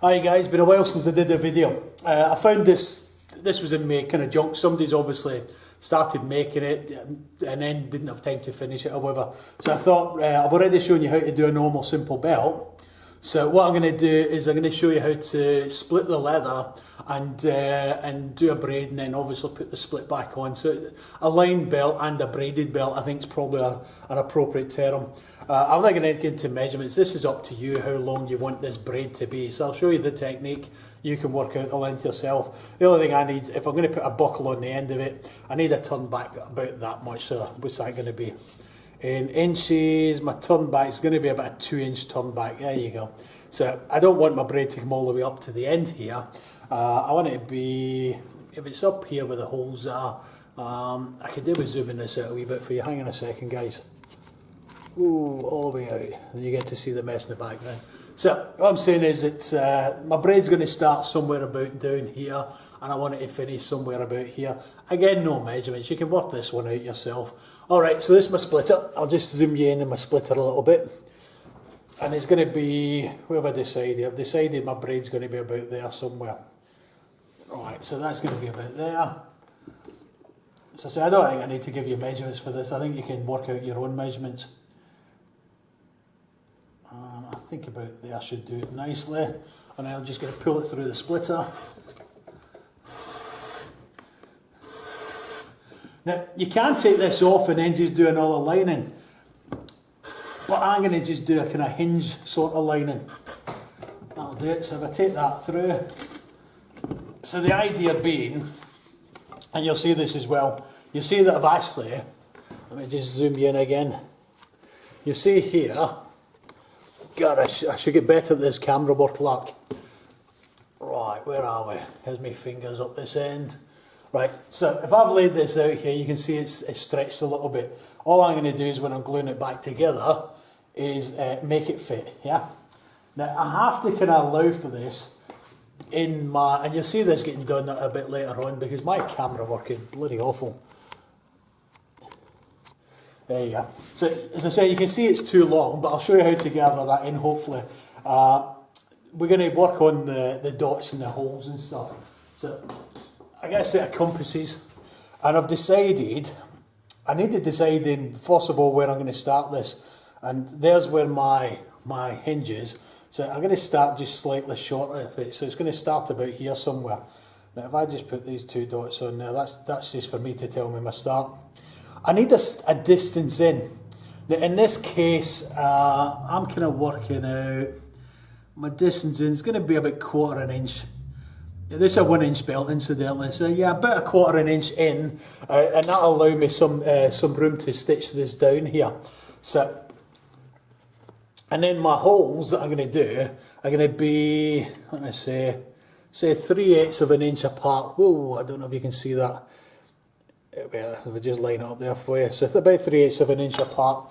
Hi guys, been a while since I did a video. I found this was in my kind of junk. Somebody's obviously started making it and then didn't have time to finish it or whatever. So I thought, I've already shown you how to do a normal simple belt. So what I'm going to do is I'm going to show you how to split the leather and do a braid, and then obviously put the split back on. So a lined belt and a braided belt I think is probably an appropriate term. I'm not going to get into measurements. This is up to you how long you want this braid to be. So I'll show you the technique. You can work out the length yourself. The only thing I need, if I'm going to put a buckle on the end of it, I need a turn back about that much. So what's that going to be? In inches, my turn back is going to be about a 2-inch turn back. There you go. So I don't want my braid to come all the way up to the end here. I want it to be, if it's up here where the holes are, I could do with zooming this out a wee bit for you. Hang on a second, guys. Ooh, all the way out, and you get to see the mess in the background. So what I'm saying is that my braid's going to start somewhere about down here, and I want it to finish somewhere about here. Again, no measurements. You can work this one out yourself. All right, so this is my splitter. I'll just zoom you in on my splitter a little bit, and it's going to be, where have I decided? I've decided my braid's going to be about there somewhere. All right, so that's going to be about there. So I don't think I need to give you measurements for this. I think you can work out your own measurements. I think about there should do it nicely, and I'm just going to pull it through the splitter. Now you can take this off and then just do another lining, but I'm going to just do a kind of hinge sort of lining. That'll do it. So if I take that through, so the idea being, and you'll see this as well, you see that I've actually, let me just zoom you in again, you see here, God, I should get better at this camera work luck. Right, where are we? Here's my fingers up this end. Right, so if I've laid this out here, you can see it's stretched a little bit. All I'm going to do is when I'm gluing it back together is make it fit, yeah? Now I have to kind of allow for this in my, and you'll see this getting done a bit later on because my camera work is bloody awful. There you go. So as I say, you can see it's too long, but I'll show you how to gather that in hopefully. We're going to work on the dots and the holes and stuff. So I got a set of compasses, and I've decided, I need to decide in first of all where I'm going to start this, and there's where my hinge is. So I'm going to start just slightly short of it, so it's going to start about here somewhere. Now if I just put these two dots on there, that's just for me to tell me my start. I need a distance in. Now in this case, I'm kind of working out, my distance in is going to be about 1/4 inch. This is a 1-inch belt incidentally, so yeah, about 1/4 inch in, and that'll allow me some room to stitch this down here. So, and then my holes that I'm going to do are going to be, let me say 3/8 of an inch apart. Whoa, I don't know if you can see that. Well, if I just line it up there for you. So it's about 3/8 of an inch apart.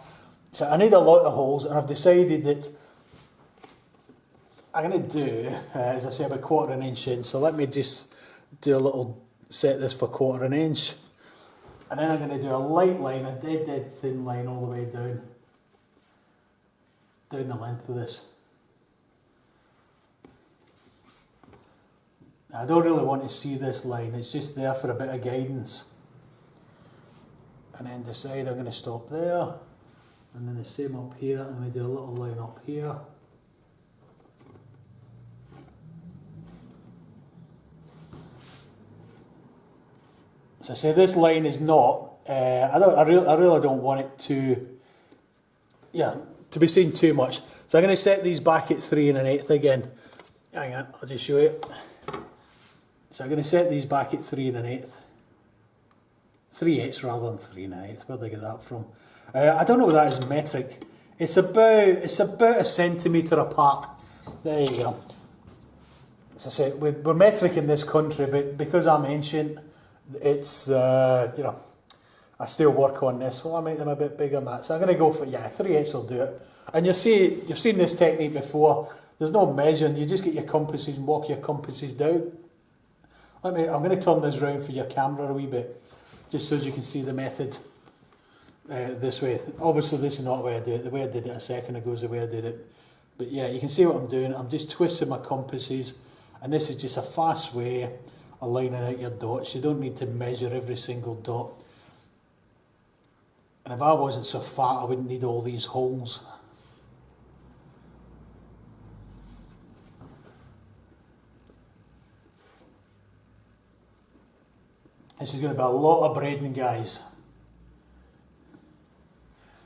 So I need a lot of holes, and I've decided that I'm going to do, as I say, about 1/4 inch in. So let me just do a little, set this for 1/4 inch. And then I'm going to do a light line, a dead thin line all the way down the length of this. Now, I don't really want to see this line, it's just there for a bit of guidance. And then decide I'm going to stop there, and then the same up here. I'm going to do a little line up here. So I say this line is not, I really don't want it to be seen too much. So I'm going to set these back at 3 1/8 again. Hang on, I'll just show you. So I'm going to set these back at 3 1/8. 3/8 rather than 3 1/8. Where did I get that from? I don't know what that is in metric. It's about a centimetre apart. There you go. As I say, we're metric in this country, but because I'm ancient, it's you know, I still work on this. Well, I make them a bit bigger than that. So I'm going to go for 3/8 will do it. And you've seen this technique before. There's no measuring. You just get your compasses and walk your compasses down. I'm going to turn this round for your camera a wee bit, just so as you can see the method this way. Obviously this is not the way I do it. The way I did it a second ago is the way I did it But yeah, you can see what I'm doing. I'm just twisting my compasses, and this is just a fast way of lining out your dots. You don't need to measure every single dot. And if I wasn't so fat, I wouldn't need all these holes. This is going to be a lot of braiding, guys.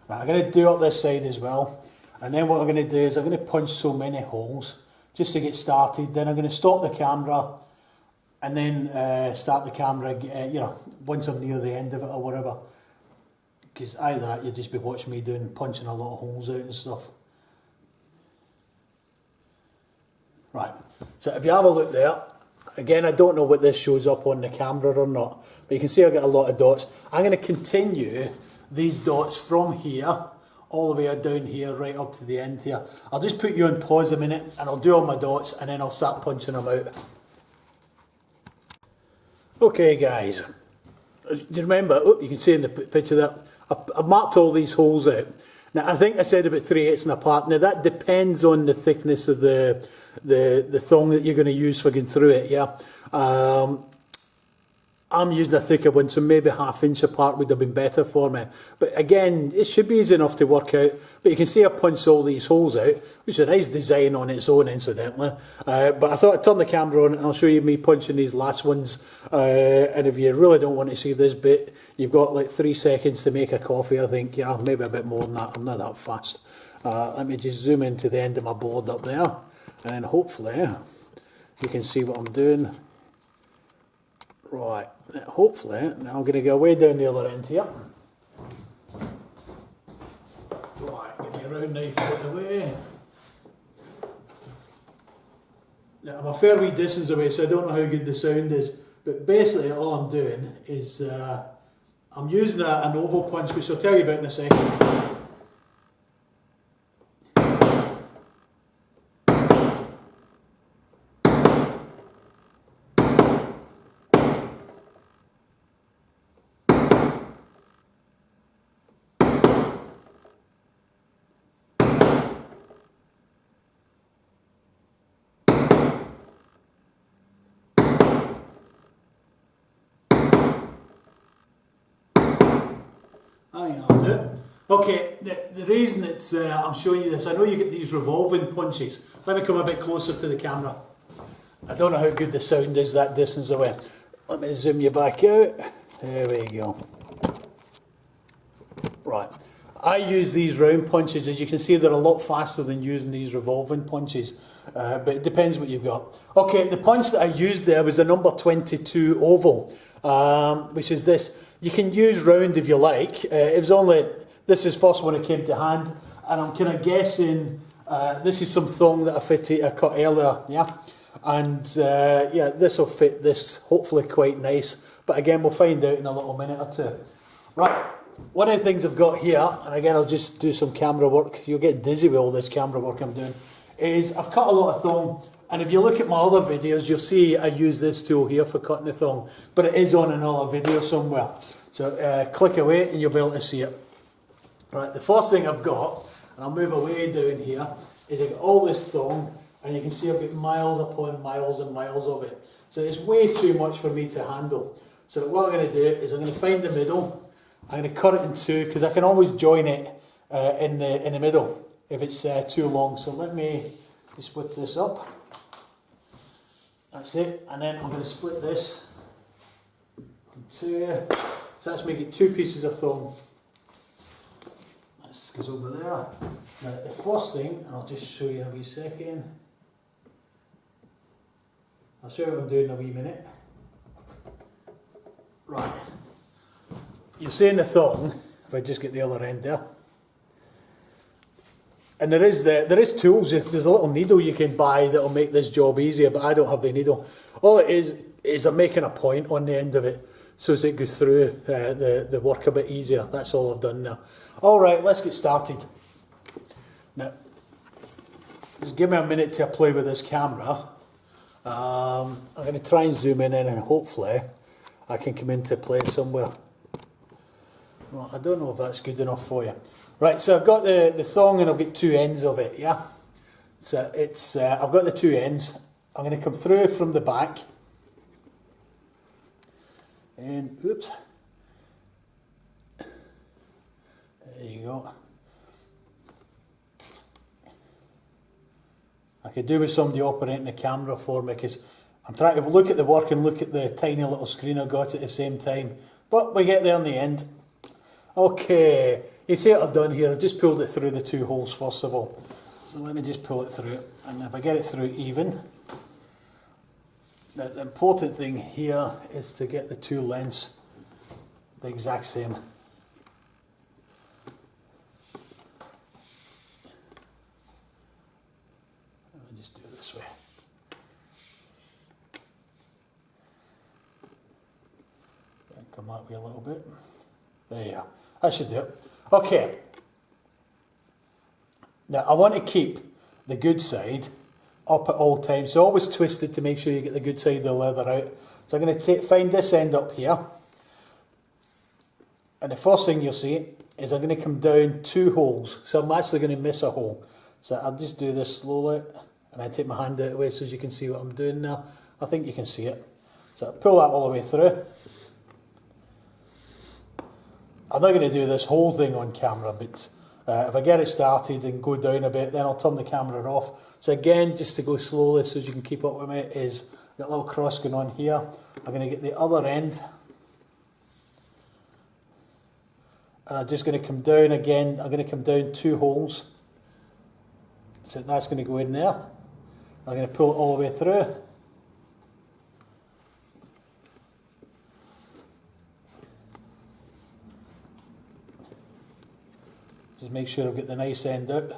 Right, I'm going to do up this side as well. And then what I'm going to do is I'm going to punch so many holes just to get started. Then I'm going to stop the camera and then start the camera, you know, once I'm near the end of it or whatever. Because either that, you'll just be watching me punching a lot of holes out and stuff. Right, so if you have a look there, again, I don't know what this shows up on the camera or not, but you can see I've got a lot of dots. I'm going to continue these dots from here all the way down here right up to the end here. I'll just put you on pause a minute and I'll do all my dots and then I'll start punching them out. Okay guys, do you remember, oh, you can see in the picture there, I've marked all these holes out. Now I think I said about 3/8 and apart. Now that depends on the thickness of the thong that you're going to use for going through it, yeah. I'm using a thicker one, so maybe 1/2 inch apart would have been better for me. But again, it should be easy enough to work out. But you can see I punched all these holes out, which is a nice design on its own, incidentally. But I thought I'd turn the camera on and I'll show you me punching these last ones. And if you really don't want to see this bit, you've got like 3 seconds to make a coffee, I think. Yeah, maybe a bit more than that. I'm not that fast. Let me just zoom into the end of my board up there. And then hopefully you can see what I'm doing. Right, hopefully, now I'm going to go way down the other end here. Right, get my round knife out of the way. Now, I'm a fair wee distance away, so I don't know how good the sound is, but basically all I'm doing is I'm using an oval punch, which I'll tell you about in a second. Okay, the reason it's I'm showing you this, I know you get these revolving punches. Let me come a bit closer to the camera. I don't know how good the sound is that distance away. Let me zoom you back out. There we go. Right, I use these round punches. As you can see, they're a lot faster than using these revolving punches, but it depends what you've got. Okay, the punch that I used there was a number 22 oval, which is this. You can use round if you like. It was only, this is first one that came to hand, and I'm kind of guessing this is some thong that I cut earlier, yeah? And yeah, this will fit this hopefully quite nice, but again, we'll find out in a little minute or two. Right, one of the things I've got here, and again, I'll just do some camera work, you'll get dizzy with all this camera work I'm doing, is I've cut a lot of thong. And if you look at my other videos, you'll see I use this tool here for cutting the thong, but it is on another video somewhere. So click away and you'll be able to see it. Right, the first thing I've got, and I'll move away down here, is I've got all this thong, and you can see I've got miles upon miles and miles of it. So it's way too much for me to handle. So what I'm going to do is I'm going to find the middle, I'm going to cut it in two, because I can always join it in the middle if it's too long. So let me split this up. That's it, and then I'm going to split this in two. So that's making 2 pieces of thong. That goes over there. Now the first thing, and I'll just show you in a wee second. I'll show you what I'm doing in a wee minute. Right. You're seeing the thong, if I just get the other end there. And there is tools, there's a little needle you can buy that'll make this job easier, but I don't have the needle. All it is I'm making a point on the end of it so as it goes through the work a bit easier. That's all I've done now. Alright, let's get started. Now, just give me a minute to play with this camera. I'm going to try and zoom in and hopefully I can come into play somewhere. Well, I don't know if that's good enough for you. Right, so I've got the thong and I've got 2 ends of it, yeah? So it's I've got the two ends. I'm going to come through from the back, and oops, there you go. I could do with somebody operating the camera for me, because I'm trying to look at the work and look at the tiny little screen I've got at the same time. But we get there in the end. Okay, you see what I've done here? I've just pulled it through the two holes first of all. So let me just pull it through, and if I get it through even, the important thing here is to get the two lengths the exact same. Let me just do it this way. Come that way a little bit. There you are. That should do it. Okay. Now I want to keep the good side up at all times. So always twist it to make sure you get the good side of the leather out. So I'm going to find this end up here. And the first thing you'll see is I'm going to come down two holes. So I'm actually going to miss a hole. So I'll just do this slowly. And I take my hand out of the way so you can see what I'm doing now. I think you can see it. So I'll pull that all the way through. I'm not going to do this whole thing on camera, but if I get it started and go down a bit, then I'll turn the camera off. So again, just to go slowly so you can keep up with me, is I've got a little cross going on here. I'm going to get the other end. And I'm just going to come down again. I'm going to come down two holes. So that's going to go in there. I'm going to pull it all the way through. Just make sure I've got the nice end out.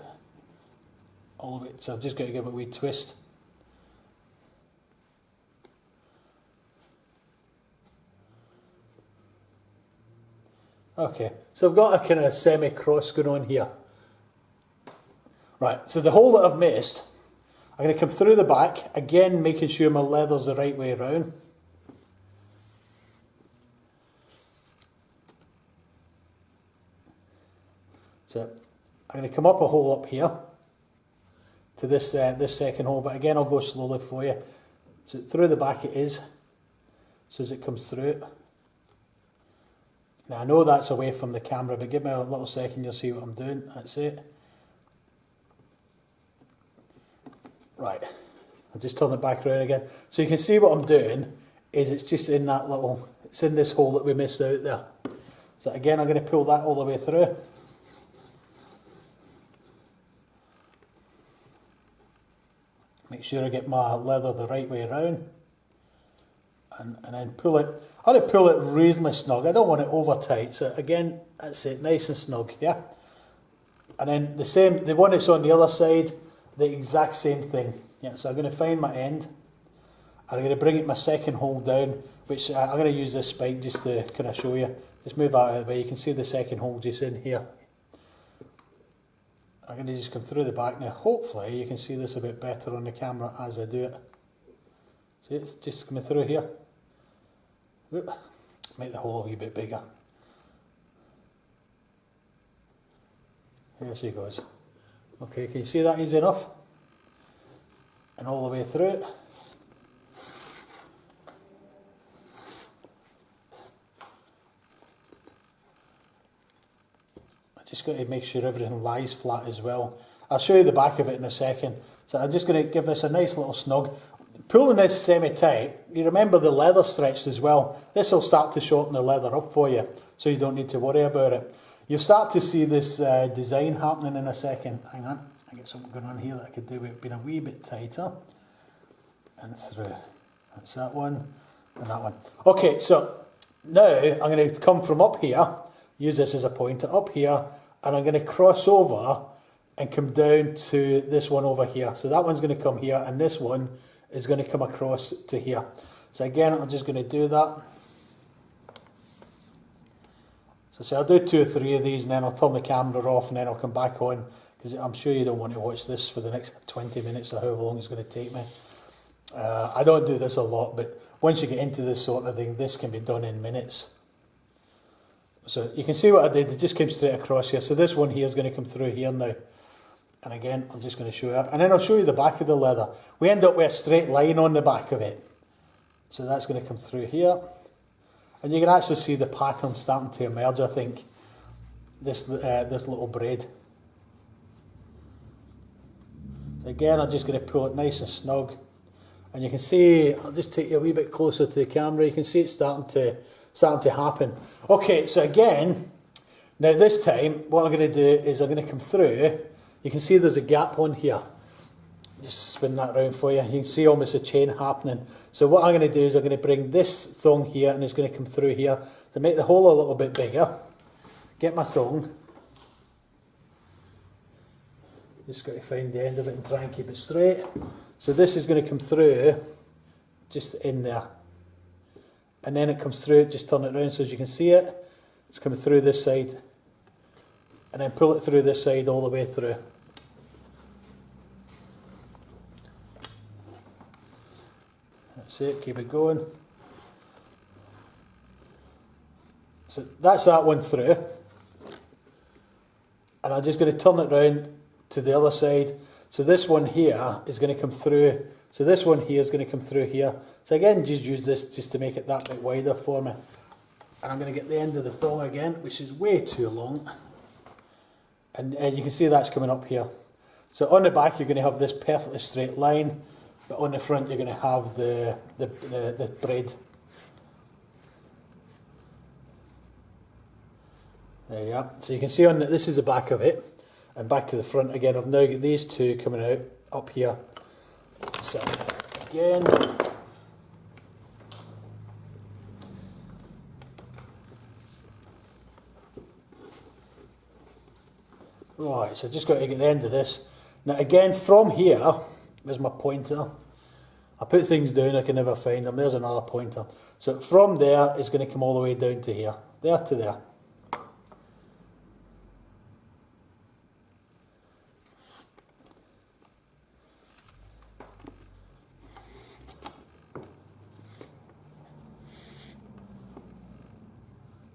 All the way. So I've just got to give it a wee twist. Okay, so I've got a kind of semi-cross going on here. Right, so the hole that I've missed, I'm going to come through the back, again making sure my leather's the right way around. So I'm going to come up a hole up here to this this second hole, but again I'll go slowly for you. So through the back it is, so as it comes through it. Now I know that's away from the camera, but give me a little second, you'll see what I'm doing. That's it. Right, I'll just turn it back around again. So you can see what I'm doing is it's just in that little, it's in this hole that we missed out there. So again I'm going to pull that all the way through. Make sure I get my leather the right way around, and then pull it. I want to pull it reasonably snug. I don't want it over tight. So again, that's it, nice and snug, yeah. And then the one that's on the other side, the exact same thing. Yeah. So I'm going to find my end, and I'm going to bring it my second hole down, which I'm going to use this spike just to kind of show you. Just move that out of the way. You can see the second hole just in here. I'm going to just come through the back now. Hopefully you can see this a bit better on the camera as I do it. See, it's just coming through here. Whoop. Make the hole a wee bit bigger. Here she goes. Okay, can you see that easy enough? And all the way through it. Just got to make sure everything lies flat as well. I'll show you the back of it in a second. So I'm just going to give this a nice little snug. Pulling this semi-tight, you remember the leather stretched as well. This will start to shorten the leather up for you, so you don't need to worry about it. You'll start to see this design happening in a second. Hang on, I get something going on here that I could do with it being a wee bit tighter. And through. That's that one, and that one. Okay, so now I'm going to come from up here, use this as a pointer, up here, and I'm going to cross over and come down to this one over here. So that one's going to come here, and this one is going to come across to here. So again, I'm just going to do that. So I'll do 2 or 3 of these, and then I'll turn the camera off, and then I'll come back on, because I'm sure you don't want to watch this for the next 20 minutes or however long it's going to take me. I don't do this a lot, but once you get into this sort of thing, this can be done in minutes. So you can see what I did, it just came straight across here. So this one here is going to come through here now. And again, I'm just going to show you, and then I'll show you the back of the leather. We end up with a straight line on the back of it. So that's going to come through here. And you can actually see the pattern starting to emerge, I think, this little braid. So again, I'm just going to pull it nice and snug. And you can see, I'll just take you a wee bit closer to the camera, you can see it's starting to happen. Okay, so again, now this time, what I'm going to do is I'm going to come through. You can see there's a gap on here. Just spin that around for you. You can see almost a chain happening. So what I'm going to do is I'm going to bring this thong here and it's going to come through here to make the hole a little bit bigger. Get my thong. Just got to find the end of it and try and keep it straight. So this is going to come through just in there. And then it comes through, just turn it around so as you can see it. It's coming through this side. And then pull it through this side all the way through. That's it, keep it going. So that's that one through. And I'm just going to turn it round to the other side. So this one here is going to come through. So this one here is going to come through here. So again, just use this just to make it that bit wider for me. And I'm going to get the end of the thong again, which is way too long. And you can see that's coming up here. So on the back you're going to have this perfectly straight line, but on the front you're going to have the braid. There you are. So you can see on this is the back of it, and back to the front again. I've now got these two coming out up here. So again. Right, so just got to get the end of this. Now again, from here, there's my pointer. I put things down, I can never find them. There's another pointer. So from there, it's going to come all the way down to here. There to there.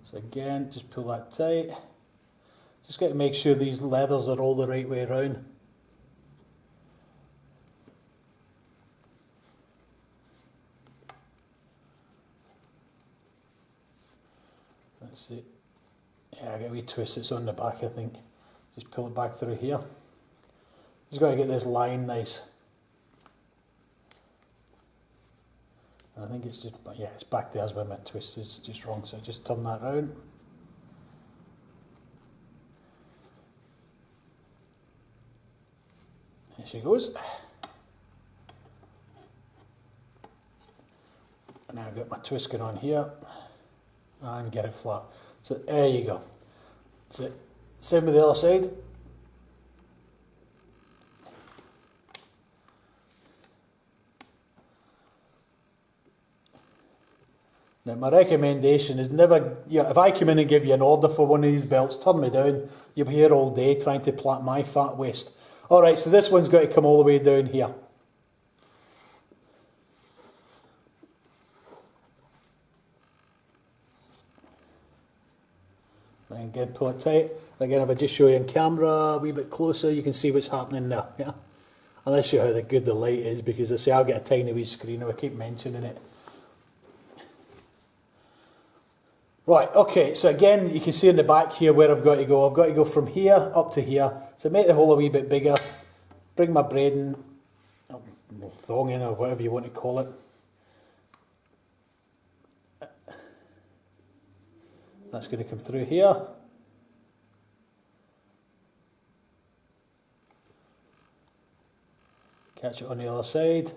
So again, just pull that tight. Just got to make sure these leathers are all the right way around. That's it. Yeah, I get a wee twist, it's on the back I think. Just pull it back through here. Just got to get this line nice. And I think it's just, yeah, it's back there's where my twist is just wrong, so just turn that round. There she goes. And now I've got my twist going on here and get it flat. So there you go. That's it. Same with the other side. Now my recommendation is never, if I come in and give you an order for one of these belts, turn me down. You'll be here all day trying to plait my fat waist. Alright, so this one's got to come all the way down here. And again, pull it tight. Again, if I just show you on camera a wee bit closer, you can see what's happening there. Yeah? And let's show you how good the light is, because I say I'll get a tiny wee screen, and I keep mentioning it. Right, okay, so again, you can see in the back here where I've got to go. I've got to go from here up to here. So make the hole a wee bit bigger. Bring my braiding, thong in, or whatever you want to call it. That's going to come through here. Catch it on the other side.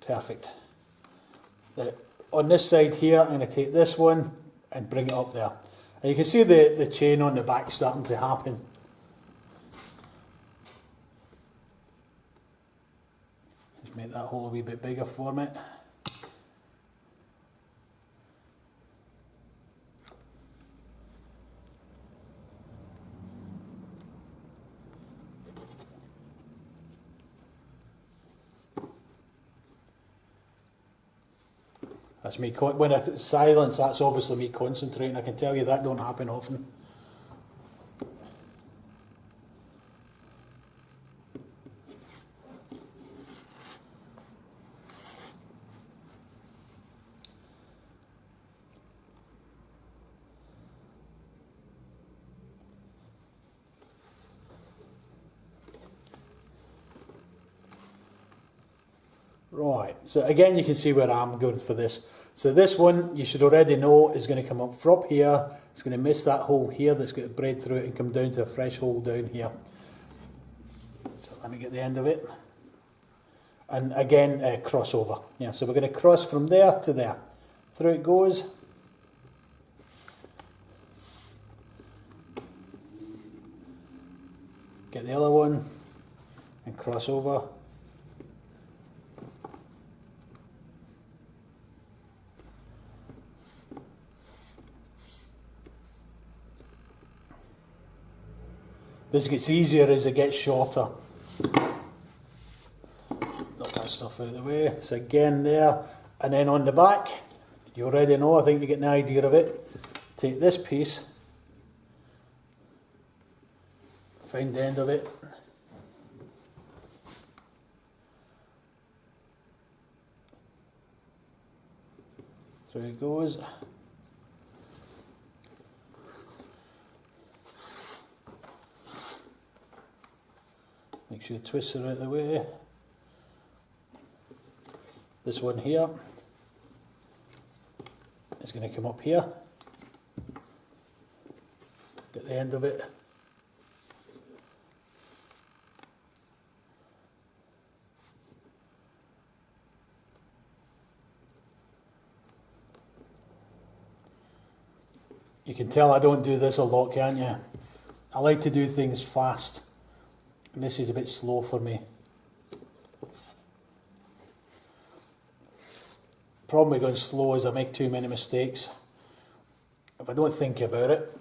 Perfect. On this side here, I'm going to take this one and bring it up there. And you can see the chain on the back starting to happen. Just make that hole a wee bit bigger for me. That's me, when it's silence, that's obviously me concentrating. I can tell you that don't happen often. Right, so again you can see where I'm going for this. So this one you should already know is going to come up from here, it's going to miss that hole here that's got a braid through it and come down to a fresh hole down here. So let me get the end of it. And again, crossover. Yeah, so we're going to cross from there to there. Through it goes. Get the other one and cross over. This gets easier as it gets shorter. Knock that stuff out of the way. So again there, and then on the back, you already know, I think you get an idea of it. Take this piece, find the end of it. Through it goes. Make sure you twist it out of the way. This one here is going to come up here. Get the end of it. You can tell I don't do this a lot, can't you? I like to do things fast. And this is a bit slow for me. Problem with going slow is I make too many mistakes. If I don't think about it,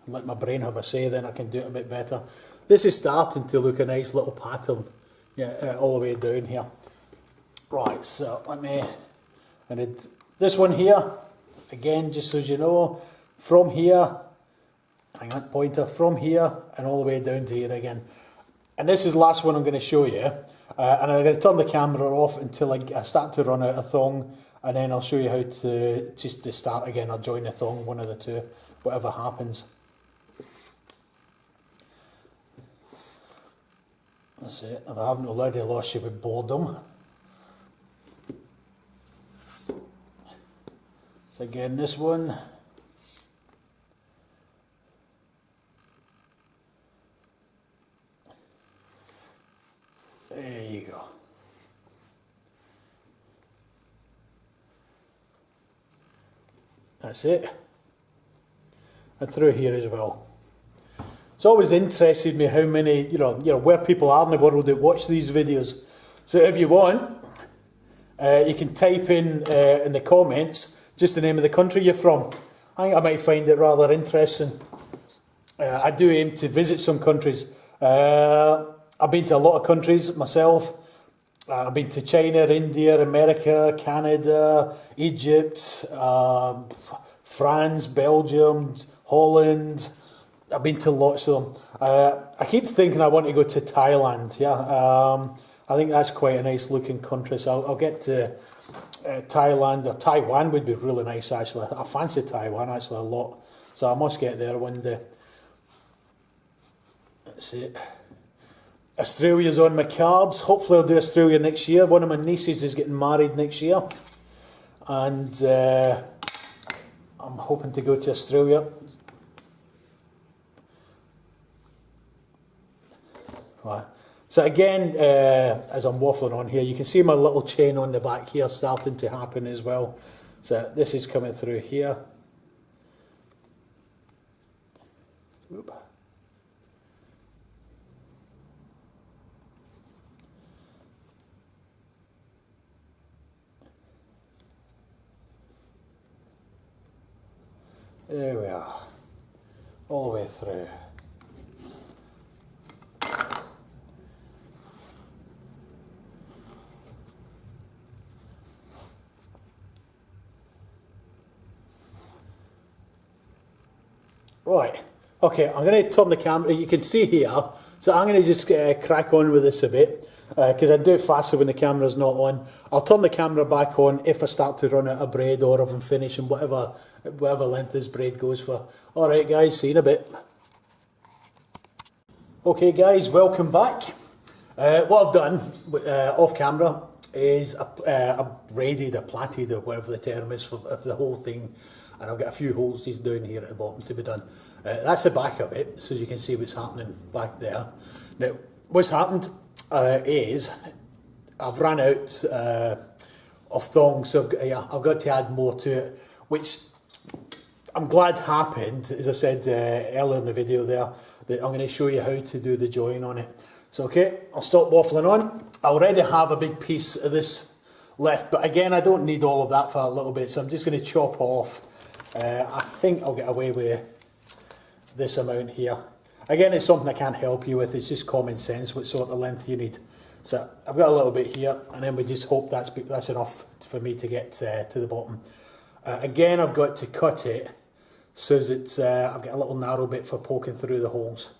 and let my brain have a say, then I can do it a bit better. This is starting to look a nice little pattern, yeah, all the way down here. Right, so let me, and this one here, again, just so you know, from here, hang on, pointer, from here and all the way down to here again. And this is the last one I'm going to show you. And I'm going to turn the camera off until I start to run out of thong, and then I'll show you how to, just to start again, I'll join the thong, one of the two, whatever happens. That's it, if I haven't already lost you with boredom. So again, this one. There you go. That's it. And through here as well. It's always interested me how many, you know, where people are in the world that watch these videos. So if you want, you can type in the comments just the name of the country you're from. I think I might find it rather interesting. I do aim to visit some countries. I've been to a lot of countries myself. I've been to China, India, America, Canada, Egypt, France, Belgium, Holland. I've been to lots of them. I keep thinking I want to go to Thailand. Yeah, I think that's quite a nice looking country. So I'll get to Thailand, or Taiwan would be really nice actually. I fancy Taiwan actually a lot. So I must get there one day. That's it. Australia's on my cards. Hopefully I'll do Australia next year. One of my nieces is getting married next year. And I'm hoping to go to Australia. Right. So again, as I'm waffling on here, you can see my little chain on the back here starting to happen as well. So this is coming through here. Oop. There we are, all the way through. Right, okay, I'm going to turn the camera, you can see here, so I'm going to just crack on with this a bit, because I do it faster when the camera's not on. I'll turn the camera back on if I start to run out of braid or if I'm finishing whatever length this braid goes for. Alright guys, see you in a bit. Okay guys, welcome back. What I've done off camera is I braided, or plaited, or whatever the term is for the whole thing, and I've got a few holes just down here at the bottom to be done. That's the back of it, so you can see what's happening back there. Now, what's happened is I've run out of thongs, so I've got to add more to it, which I'm glad happened. As I said earlier in the video there, that I'm going to show you how to do the join on it. So okay, I'll stop waffling on. I already have a big piece of this left, but again, I don't need all of that for a little bit, so I'm just going to chop off. I think I'll get away with this amount here. Again, it's something I can't help you with, it's just common sense what sort of length you need. So I've got a little bit here, and then we just hope that's enough for me to get to the bottom. Again, I've got to cut it so that I've got a little narrow bit for poking through the holes.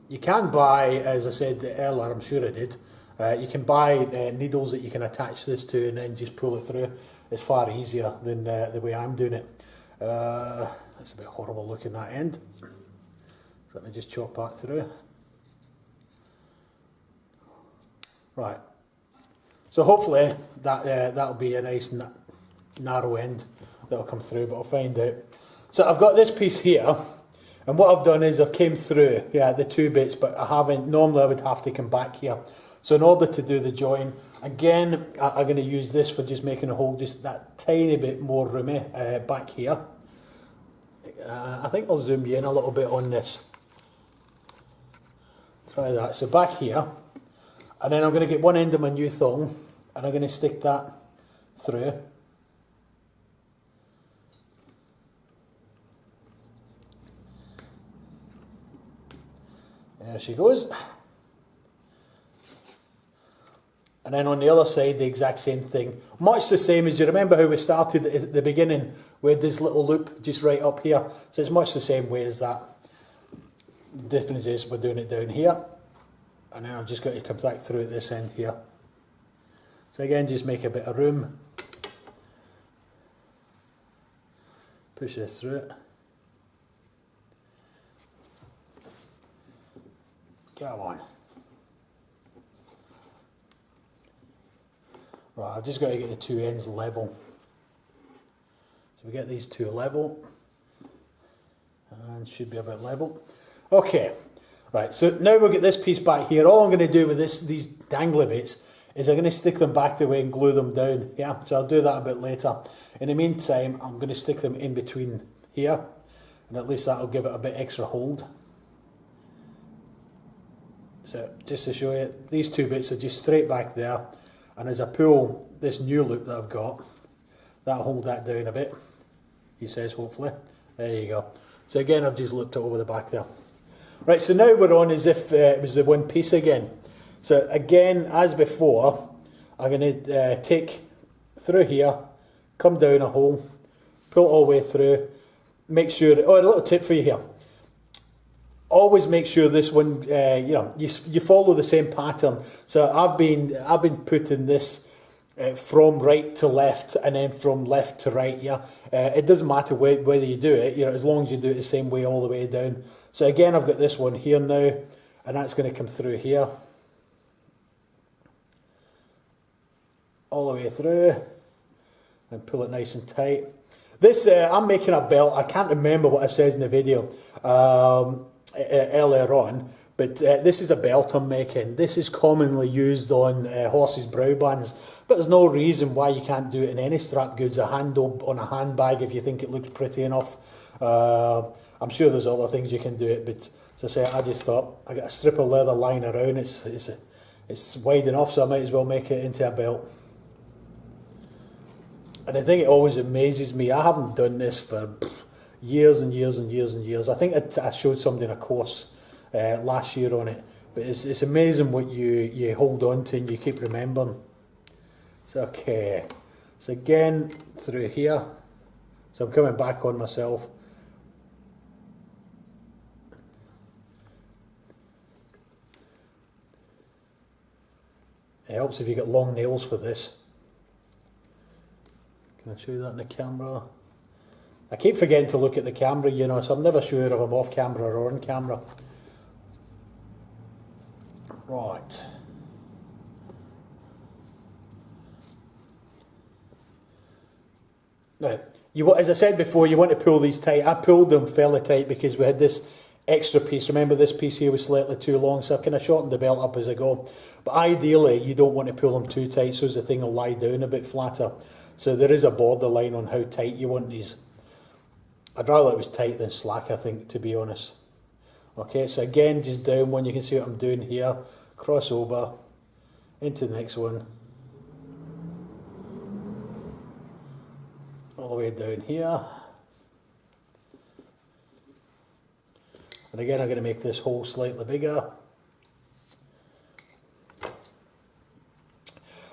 You can buy, as I said earlier, I'm sure I did, you can buy needles that you can attach this to and then just pull it through. It's far easier than the way I'm doing it. That's a bit horrible looking, that end. So let me just chop that through. Right. So hopefully that'll be a nice narrow end that'll come through, but I'll find out. So I've got this piece here. And what I've done is I've came through, the two bits, but I haven't. Normally I would have to come back here. So in order to do the join, again, I'm going to use this for just making a hole just that tiny bit more roomy back here. I think I'll zoom you in a little bit on this. Try that. So back here, and then I'm going to get one end of my new thong, and I'm going to stick that through. There she goes. And then on the other side, the exact same thing. Much the same as, you remember how we started at the beginning with this little loop just right up here. So it's much the same way as that. The difference is we're doing it down here. And then I've just got to come back through at this end here. So again, just make a bit of room. Push this through it. Come on. Right, I've just got to get the two ends level. So we get these two level, and should be about level. Okay, right, so now we'll get this piece back here. All I'm going to do with these dangly bits is I'm going to stick them back the way and glue them down. Yeah, so I'll do that a bit later. In the meantime, I'm going to stick them in between here, and at least that'll give it a bit extra hold. So just to show you, these two bits are just straight back there, and as I pull this new loop that I've got, that'll hold that down a bit, he says, hopefully. There you go. So again, I've just looped it over the back there. Right, so now we're on as if it was the one piece again. So again, as before, I'm going to take through here, come down a hole, pull it all the way through, make sure, a little tip for you here. Always make sure this one, you follow the same pattern. So I've been putting this from right to left and then from left to right. Yeah, it doesn't matter whether you do it. As long as you do it the same way all the way down. So again, I've got this one here now, and that's going to come through here, all the way through, and pull it nice and tight. This I'm making a belt. I can't remember what it says in the video. Earlier on, but this is a belt I'm making. This is commonly used on horses' browbands, but there's no reason why you can't do it in any strap goods, a handle on a handbag if you think it looks pretty enough. I'm sure there's other things you can do it, but as I say, I just thought I got a strip of leather lying around. It's wide enough, so I might as well make it into a belt. And I think it always amazes me. I haven't done this for years and years and years and years. I think I showed somebody in a course last year on it, but it's amazing what you hold on to and you keep remembering. So okay, so again through here, so I'm coming back on myself, helps if you get long nails for this. Can I show you that in the camera? I keep forgetting to look at the camera, you know, so I'm never sure if I'm off camera or on camera. Right. Now, as I said before, you want to pull these tight. I pulled them fairly tight because we had this extra piece. Remember, this piece here was slightly too long, so I kind of shortened the belt up as I go. But ideally, you don't want to pull them too tight so the thing will lie down a bit flatter. So there is a borderline on how tight you want these. I'd rather it was tight than slack, I think, to be honest. Okay, so again, just down one, you can see what I'm doing here. Cross over, into the next one. All the way down here. And again, I'm going to make this hole slightly bigger.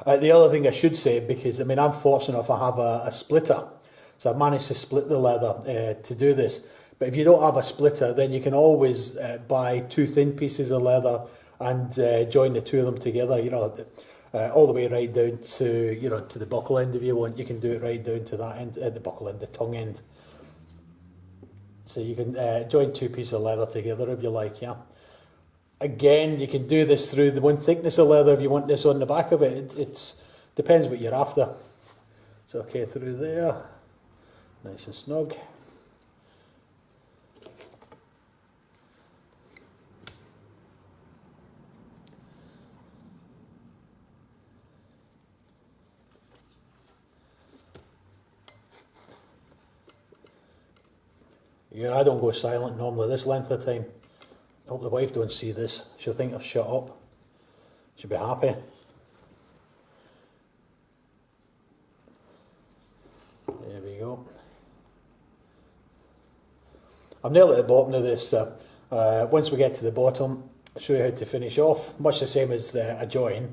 The other thing I should say, because I mean I'm fortunate enough I have a splitter, so I've managed to split the leather to do this. But if you don't have a splitter, then you can always buy 2 thin pieces of leather and join the 2 of them together. You know, all the way right down to, you know, to the buckle end if you want. You can do it right down to that end, the buckle end, the tongue end. So you can join 2 pieces of leather together if you like, yeah. Again, you can do this through the one thickness of leather if you want this on the back of it. It depends what you're after. So okay, through there, nice and snug. Yeah, I don't go silent normally this length of time. I hope the wife don't see this. She'll think I've shut up. She'll be happy. There we go. I'm nearly at the bottom of this. Once we get to the bottom, I'll show you how to finish off. Much the same as a join.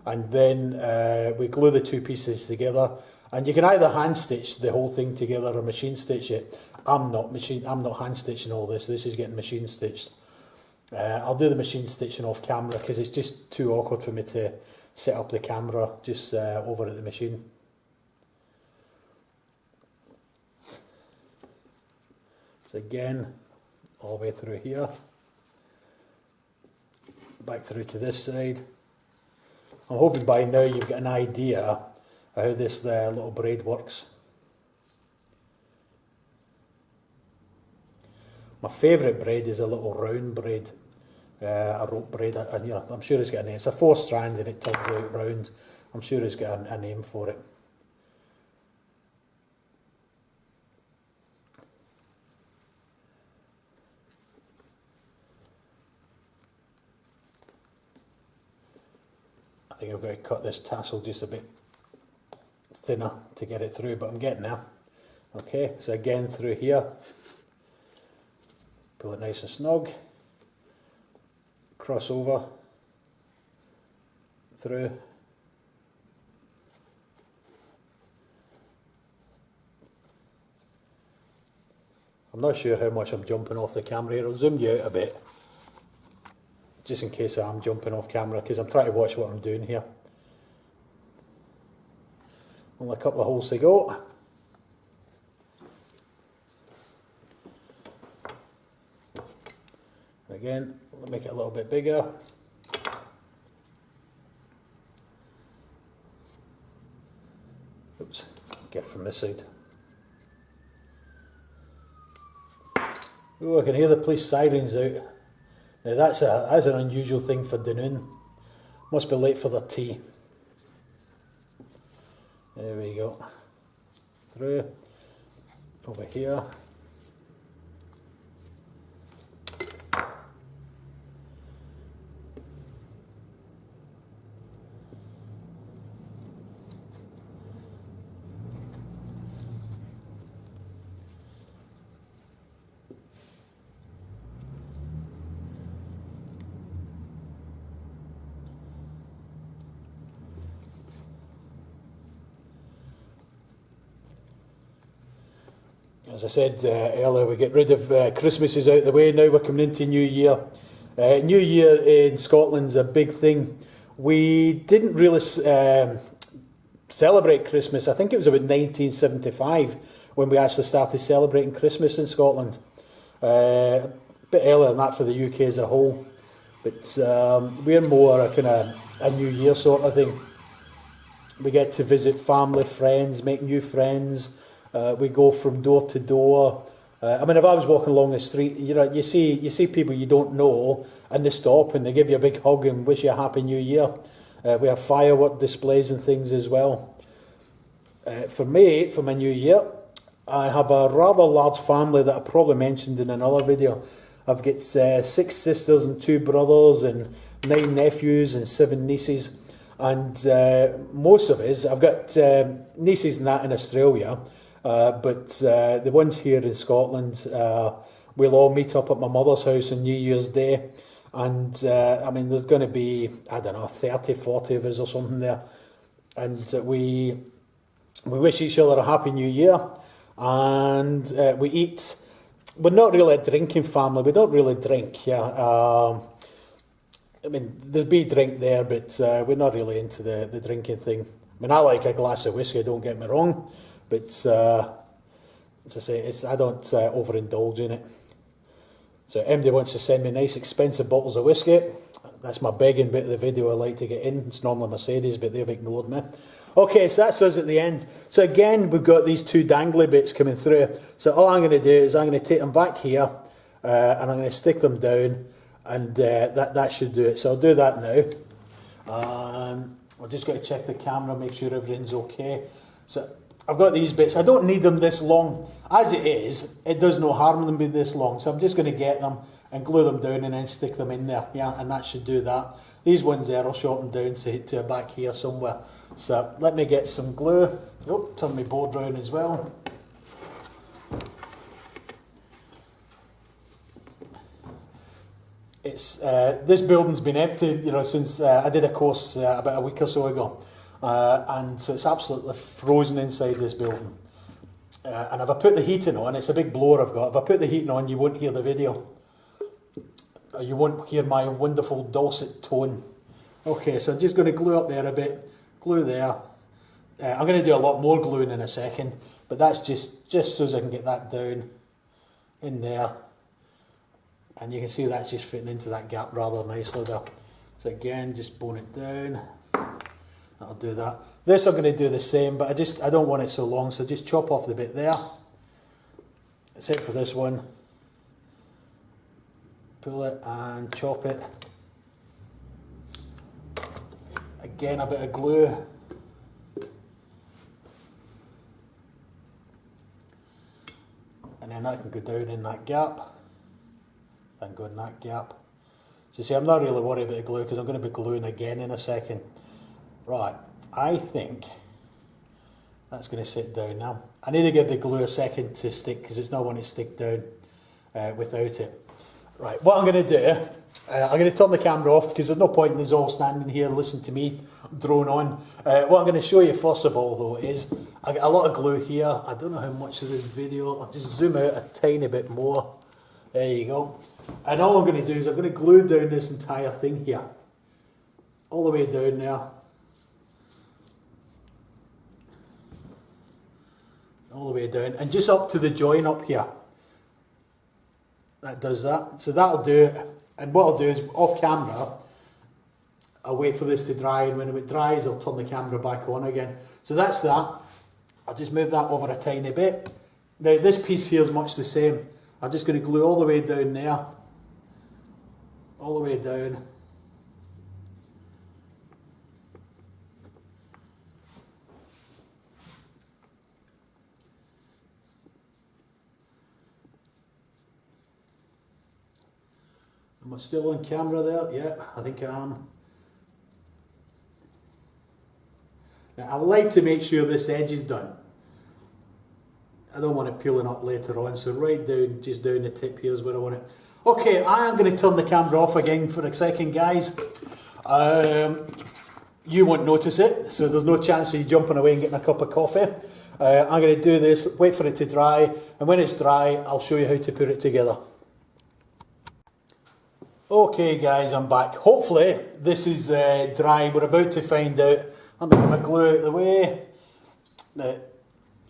And then we glue the 2 pieces together. And you can either hand stitch the whole thing together or machine stitch it. I'm not hand stitching all this. This is getting machine stitched. I'll do the machine stitching off camera because it's just too awkward for me to set up the camera just over at the machine. So again, all the way through here, back through to this side. I'm hoping by now you've got an idea of how this little braid works. My favourite braid is a little round braid, a rope braid. You know, I'm sure it's got a name. It's a 4-strand and it turns out round. I'm sure it's got a name for it. I think I've got to cut this tassel just a bit thinner to get it through, but I'm getting there. Okay, so again through here. Pull it nice and snug, cross over, through, I'm not sure how much I'm jumping off the camera here. I'll zoom you out a bit, just in case I'm jumping off camera, because I'm trying to watch what I'm doing here. Only a couple of holes to go. Again, we'll make it a little bit bigger. Oops, get it from this side. Oh, I can hear the police sirens out. Now that's an unusual thing for Dunoon. Must be late for their tea. There we go. Through, over here. As I said earlier, we get rid of Christmas is out the way, now we're coming into New Year. New Year in Scotland's a big thing. We didn't really celebrate Christmas. I think it was about 1975 when we actually started celebrating Christmas in Scotland. A bit earlier than that for the UK as a whole. But we're more a kind of a New Year sort of thing. We get to visit family, friends, make new friends. We go from door to door. I mean, if I was walking along the street, you know, you see people you don't know, and they stop and they give you a big hug and wish you a happy New Year. We have firework displays and things as well. For me, for my New Year, I have a rather large family that I probably mentioned in another video. I've got 6 sisters and 2 brothers and 9 nephews and 7 nieces. And most of us, I've got nieces and that in Australia, but the ones here in Scotland, we'll all meet up at my mother's house on New Year's Day. And I mean, there's going to be, I don't know, 30, 40 of us or something there. And we wish each other a happy New Year. And we eat. We're not really a drinking family. We don't really drink, yeah. I mean, there's be drink there, but we're not really into the drinking thing. I mean, I like a glass of whiskey, don't get me wrong, but as I say, I don't overindulge in it. So anybody wants to send me nice expensive bottles of whiskey, that's my begging bit of the video I like to get in. It's normally Mercedes, but they've ignored me. Okay, so that's us at the end. So again, we've got these 2 dangly bits coming through. So all I'm going to do is I'm going to take them back here, and I'm going to stick them down, and that should do it. So I'll do that now. I've just got to check the camera, make sure everything's okay. So I've got these bits. I don't need them this long. As it is, it does no harm them being this long. So I'm just going to get them and glue them down and then stick them in there. Yeah, and that should do that. These ones there, I'll shorten down to back here somewhere. So let me get some glue. Oh, turn my board round as well. It's this building's been empty, you know, since I did a course about a week or so ago, and so it's absolutely frozen inside this building. And if I put the heating on, it's a big blower I've got. If I put the heating on, you won't hear the video. You won't hear my wonderful dulcet tone. Okay, so I'm just going to glue up there a bit, glue there. I'm going to do a lot more gluing in a second, but that's just so as I can get that down in there. And you can see that's just fitting into that gap rather nicely there. So again, just bone it down. That'll do that. This I'm going to do the same, but I don't want it so long, so just chop off the bit there. Except for this one. Pull it and chop it. Again, a bit of glue. And then I can go down in that gap. And go in that gap. So you see, I'm not really worried about the glue because I'm going to be gluing again in a second. Right, I think that's going to sit down now. I need to give the glue a second to stick because it's not going to stick down without it. Right, what I'm going to do, I'm going to turn the camera off because there's no point in us all standing here listening to me drone on. What I'm going to show you first of all though is I got a lot of glue here. I don't know how much of this video, I'll just zoom out a tiny bit more. There you go. And all I'm going to do is I'm going to glue down this entire thing here. All the way down there. All the way down. And just up to the join up here. That does that. So that'll do it. And what I'll do is off camera, I'll wait for this to dry. And when it dries, I'll turn the camera back on again. So that's that. I'll just move that over a tiny bit. Now this piece here is much the same. I'm just going to glue all the way down there. All the way down. Am I still on camera there? Yeah, I think I am. Now, I like to make sure this edge is done. I don't want it peeling up later on, so right down, just down the tip here is where I want it. Okay, I am going to turn the camera off again for a second, guys. You won't notice it, so there's no chance of you jumping away and getting a cup of coffee. I'm going to do this, wait for it to dry, and when it's dry, I'll show you how to put it together. Okay guys, I'm back. Hopefully this is dry. We're about to find out. Let me get my glue out of the way.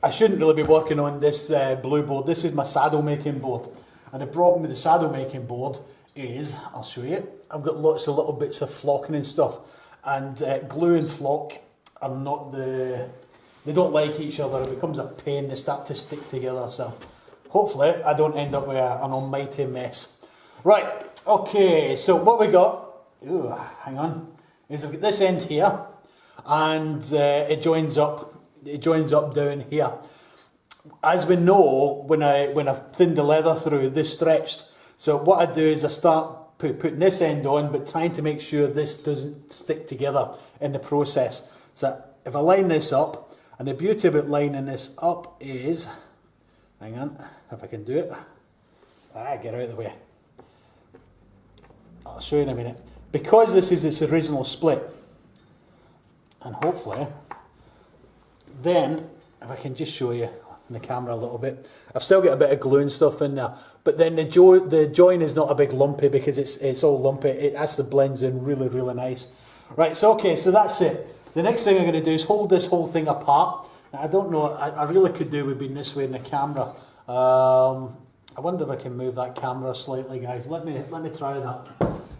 I shouldn't really be working on this blue board. This is my saddle making board. And the problem with the saddle making board is, I'll show you, I've got lots of little bits of flocking and stuff. And glue and flock are not they don't like each other. It becomes a pain. They start to stick together. So hopefully I don't end up with an almighty mess. Right, okay, so what we got, hang on, is I've got this end here, and it joins up down here. As we know, when I thinned the leather through, this stretched. So what I do is I start putting this end on, but trying to make sure this doesn't stick together in the process. So if I line this up, and the beauty about lining this up is, hang on, if I can do it, get out of the way. I'll show you in a minute. Because this is its original split, and hopefully, then, if I can just show you in the camera a little bit, I've still got a bit of glue and stuff in there, but then the join is not a big lumpy because it's all lumpy. It actually blends in really, really nice. Right, so okay, so that's it. The next thing I'm going to do is hold this whole thing apart. Now, I don't know, I really could do with being this way in the camera. I wonder if I can move that camera slightly, guys. Let me try that.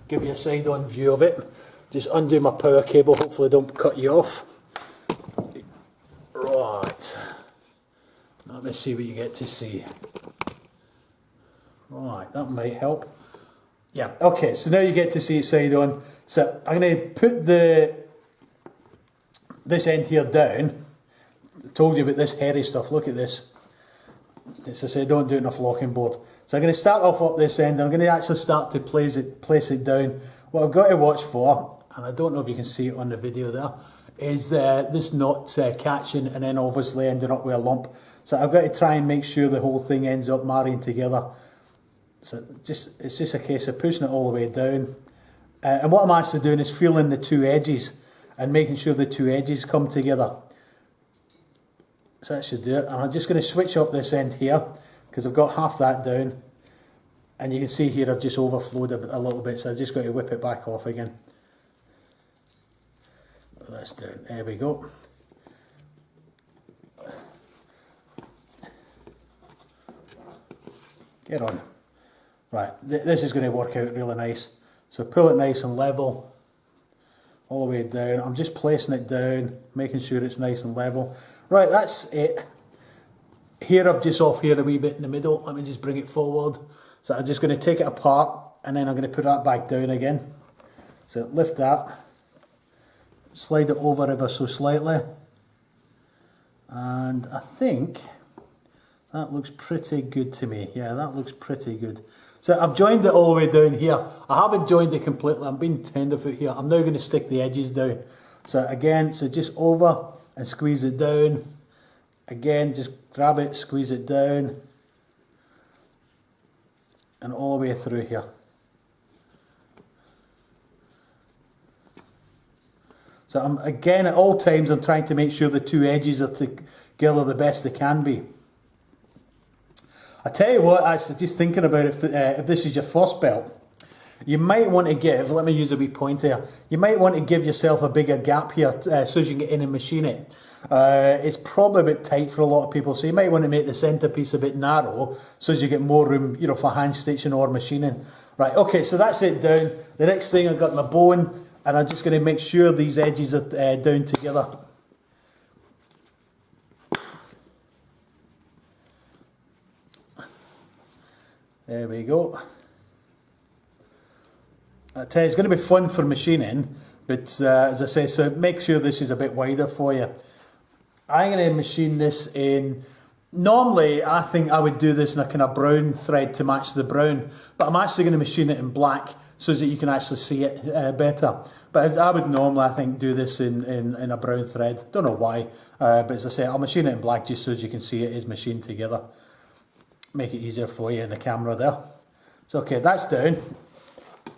Give you a side-on view of it. Just undo my power cable. Hopefully, don't cut you off. Right. Let me see what you get to see. Right, that might help. Yeah. Okay. So now you get to see it side-on. So I'm going to put this end here down. I told you about this hairy stuff. Look at this. As I say, don't do it on a flocking board. So I'm going to start off up this end, and I'm going to actually start to place it down. What I've got to watch for, and I don't know if you can see it on the video there, is this knot catching and then obviously ending up with a lump. So I've got to try and make sure the whole thing ends up marrying together. So it's just a case of pushing it all the way down. And what I'm actually doing is feeling the two edges and making sure the two edges come together. So that should do it. And I'm just going to switch up this end here because I've got half that down. And you can see here I've just overflowed a little bit, so I've just got to whip it back off again. Put this down. There we go. Get on. Right, this is going to work out really nice. So pull it nice and level. All the way down. I'm just placing it down, making sure it's nice and level. Right, that's it. Here I've just off here a wee bit in the middle. Let me just bring it forward. So I'm just going to take it apart and then I'm going to put that back down again. So lift that, slide it over ever so slightly, and I think that looks pretty good to me. Yeah, that looks pretty good. So I've joined it all the way down here. I haven't joined it completely. I'm being tenderfoot here. I'm now going to stick the edges down. So again, so just over and squeeze it down. Again, just grab it, squeeze it down, and all the way through here. So again, at all times, I'm trying to make sure the two edges are together the best they can be. I tell you what, actually, just thinking about it, if this is your first belt, you might want to give, let me use a wee pointer, you might want to give yourself a bigger gap here so as you can get in and machine it. It's probably a bit tight for a lot of people, so you might want to make the centrepiece a bit narrow so as you get more room, you know, for hand stitching or machining. Right, okay, so that's it down. The next thing, I've got my bone, and I'm just going to make sure these edges are down together. There we go. I tell you, it's going to be fun for machining, but as I say, so make sure this is a bit wider for you. I'm going to machine this in, normally I think I would do this in a kind of brown thread to match the brown, but I'm actually going to machine it in black so that you can actually see it better. But I would normally, I think, do this in a brown thread. Don't know why, but as I say, I'll machine it in black just so as you can see it is machined together. Make it easier for you in the camera there. So okay, that's down.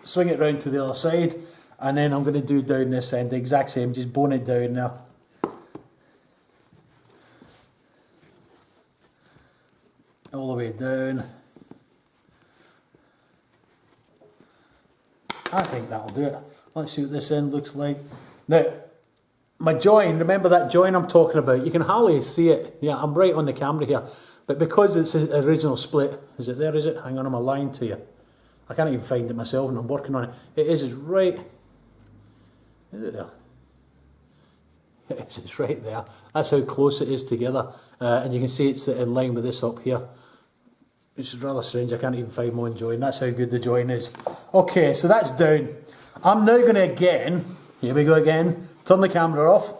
Swing it round to the other side, and then I'm going to do down this end, the exact same, just bone it down now. All the way down. I think that'll do it. Let's see what this end looks like. Now, my join, remember that join I'm talking about? You can hardly see it. Yeah, I'm right on the camera here. But because it's an original split, is it there, is it? Hang on, I'm lying to you. I can't even find it myself and I'm working on it. It is, it's right. Is it there? It is, it's right there. That's how close it is together. And you can see it's in line with this up here. Which is rather strange, I can't even find my own join. That's how good the join is. Okay, so that's down. I'm now going to again, here we go again, turn the camera off.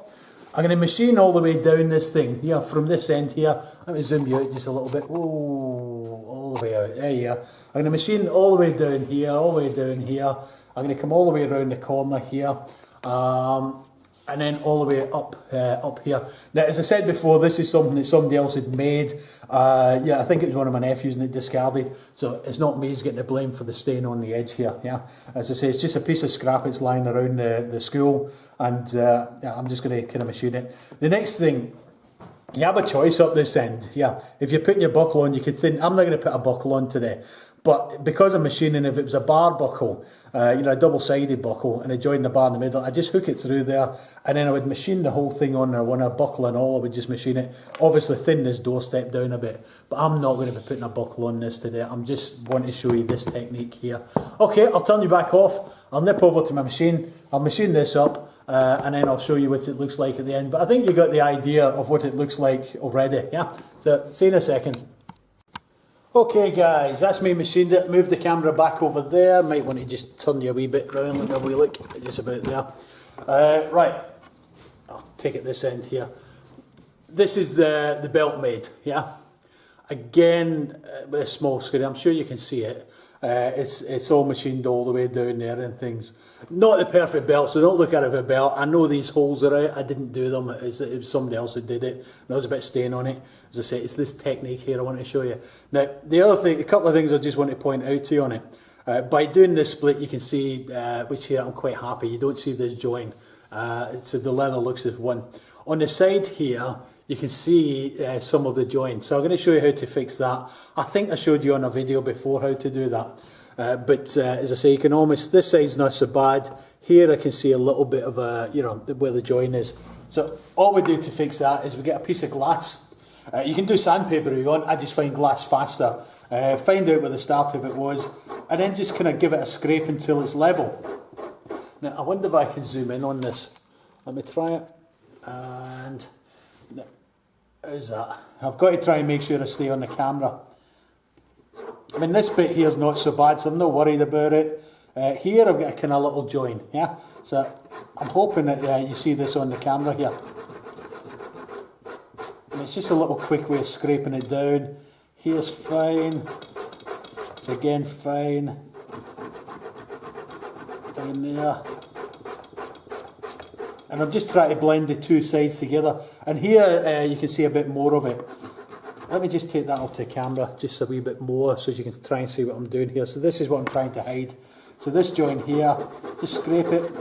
I'm going to machine all the way down this thing, here, from this end here. Let me zoom you out just a little bit. Oh, all the way out, there you are. I'm going to machine all the way down here, all the way down here. I'm going to come all the way around the corner here. And then all the way up here. Now, as I said before, this is something that somebody else had made. Yeah, I think it was one of my nephews and it discarded. So it's not me who's getting the blame for the stain on the edge here. Yeah, as I say, it's just a piece of scrap. It's lying around the school, and yeah, I'm just going to kind of machine it. The next thing, you have a choice up this end. Yeah, if you're putting your buckle on, you could think, I'm not going to put a buckle on today. But because I'm machining, if it was a bar buckle, you know, a double-sided buckle, and I join the bar in the middle, I just hook it through there, and then I would machine the whole thing on there. When I buckle and all, I would just machine it. Obviously, thin this doorstep down a bit, but I'm not going to be putting a buckle on this today. I'm just wanting to show you this technique here. Okay, I'll turn you back off. I'll nip over to my machine. I'll machine this up, and then I'll show you what it looks like at the end. But I think you got the idea of what it looks like already. Yeah. So see you in a second. Okay guys, that's me machined it. Move the camera back over there. Might want to just turn you a wee bit round, like a wee look, just about there. Right, I'll take it this end here. This is the belt made, yeah. Again, with a small screw, I'm sure you can see it. It's all machined all the way down there and things. Not the perfect belt, so don't look at it as a belt. I know these holes are out. I didn't do them. It was somebody else who did it. And there was a bit of stain on it. As I say, it's this technique here I want to show you. Now, the other thing, a couple of things I just want to point out to you on it. By doing this split, you can see, which here I'm quite happy. You don't see this join. So the leather looks as one. On the side here, you can see some of the join. So I'm going to show you how to fix that. I think I showed you on a video before how to do that. But as I say, you can almost, this side's not so bad. Here I can see a little bit of a, you know, where the join is. So all we do to fix that is we get a piece of glass. You can do sandpaper if you want. I just find glass faster. Find out where the start of it was, and then just kind of give it a scrape until it's level. Now I wonder if I can zoom in on this. Let me try it. And how's that? I've got to try and make sure I stay on the camera. I mean, this bit here is not so bad, so I'm not worried about it. Here I've got a kind of little join, yeah? So I'm hoping that you see this on the camera here. And it's just a little quick way of scraping it down. Here's fine. It's again fine. Down there. And I'm just trying to blend the two sides together. And here you can see a bit more of it. Let me just take that up to camera, just a wee bit more, so you can try and see what I'm doing here. So this is what I'm trying to hide. So this joint here, just scrape it.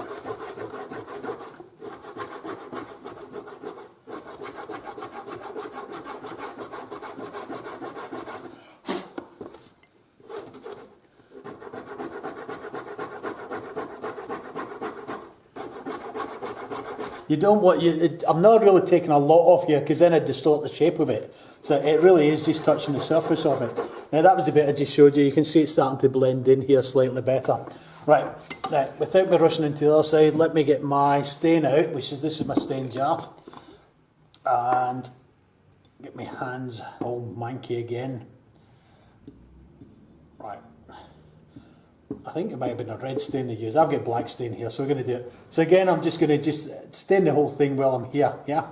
You don't want, I'm not really taking a lot off here because then I'd distort the shape of it. So it really is just touching the surface of it. Now that was a bit I just showed you. You can see it's starting to blend in here slightly better. Right, now without me rushing into the other side, let me get my stain out, which is, this is my stain jar. And get my hands all manky again. Right. I think it might have been a red stain they used. I've got black stain here, so we're going to do it. So again, I'm just going to stain the whole thing while I'm here, yeah?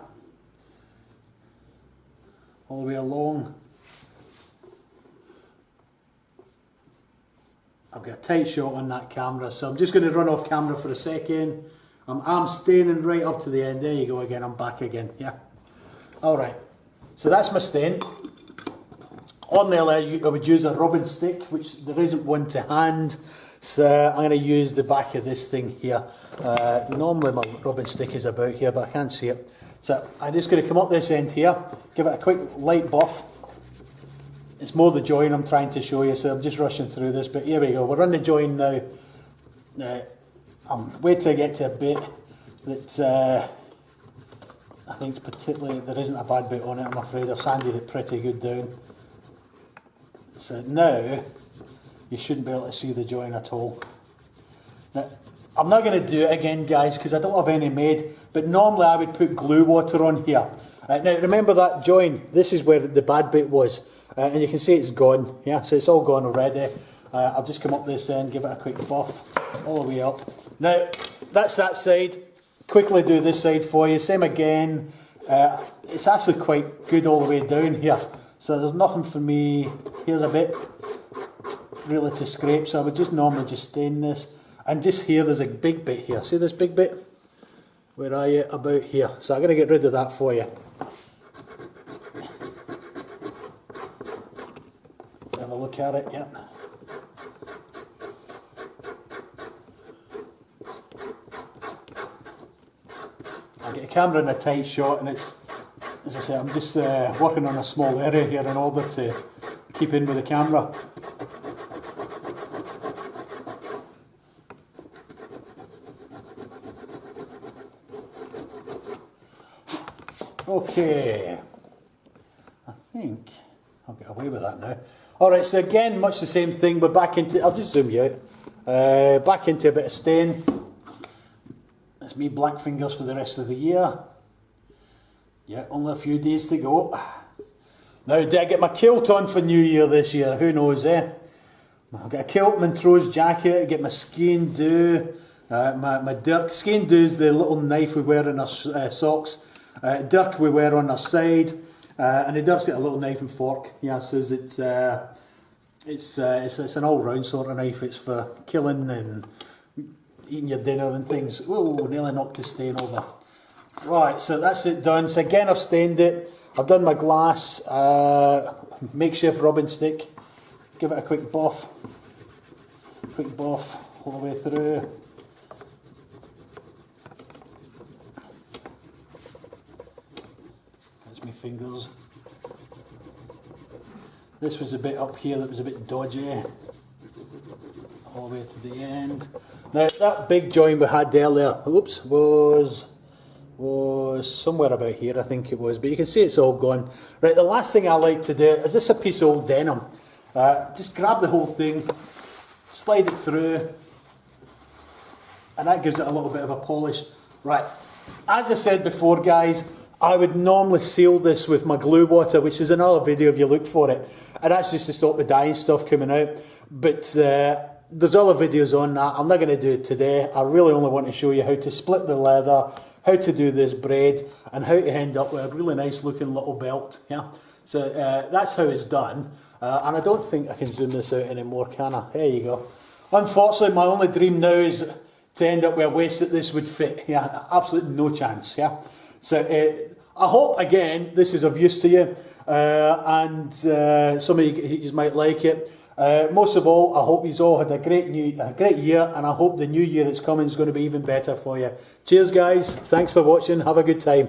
All the way along. I've got a tight shot on that camera, so I'm just going to run off camera for a second. I'm staining right up to the end. There you go again, I'm back again, yeah? Alright, so that's my stain. Ordinarily I would use a rubbing stick, which there isn't one to hand, so I'm going to use the back of this thing here. Normally my rubbing stick is about here, but I can't see it. So I'm just going to come up this end here, give it a quick light buff. It's more the join I'm trying to show you, so I'm just rushing through this, but here we go. We're on the join now. I'm waiting to get to a bit that I think particularly there isn't a bad bit on it. I'm afraid I've sanded it pretty good down. So now you shouldn't be able to see the join at all. Now, I'm not going to do it again, guys, because I don't have any made, but normally I would put glue water on here. Now remember that join, this is where the bad bit was, and you can see it's gone, yeah, so it's all gone already. I'll just come up this end, give it a quick buff, all the way up. Now, that's that side. Quickly do this side for you, same again. It's actually quite good all the way down here, so there's nothing for me. Here's a bit really to scrape, so I would just normally just stain this. And just here, there's a big bit here. See this big bit? Where are you? About here. So I'm going to get rid of that for you. Have a look at it, yeah. I'll get the camera in a tight shot, and it's, as I say, I'm just working on a small area here in order to keep in with the camera. Okay, I think I'll get away with that now. Alright, so again, much the same thing, we're back into, I'll just zoom you out, back into a bit of stain. That's me black fingers for the rest of the year. Yeah, only a few days to go. Now, did I get my kilt on for New Year this year? Who knows, eh? I've got a kilt, Montrose jacket, I get my skiing do, my dirk. Skiing do is the little knife we wear in our socks. Dirk we wear on our side, and the dirk's got a little knife and fork. Yeah, so it's an all-round sort of knife. It's for killing and eating your dinner and things. Oh, nearly knocked the stain over. Right, so that's it done. So again, I've stained it. I've done my glass makeshift rubbing stick. Give it a quick buff all the way through. My fingers. This was a bit up here that was a bit dodgy, all the way to the end. Now that big join we had earlier, oops, was somewhere about here, I think it was, but you can see it's all gone. Right, the last thing I like to do is this a piece of old denim. Just grab the whole thing, slide it through, and that gives it a little bit of a polish. Right, as I said before, guys, I would normally seal this with my glue water, which is another video if you look for it, and that's just to stop the dye stuff coming out. But there's other videos on that. I'm not going to do it today. I really only want to show you how to split the leather, how to do this braid, and how to end up with a really nice looking little belt. Yeah, so that's how it's done. And I don't think I can zoom this out anymore, can I? There you go. Unfortunately, my only dream now is to end up with a waist that this would fit. Yeah, absolutely no chance. Yeah. So I hope, again, this is of use to you, and some of you might like it. Most of all, I hope you've all had a great year, and I hope the new year that's coming is going to be even better for you. Cheers, guys. Thanks for watching. Have a good time.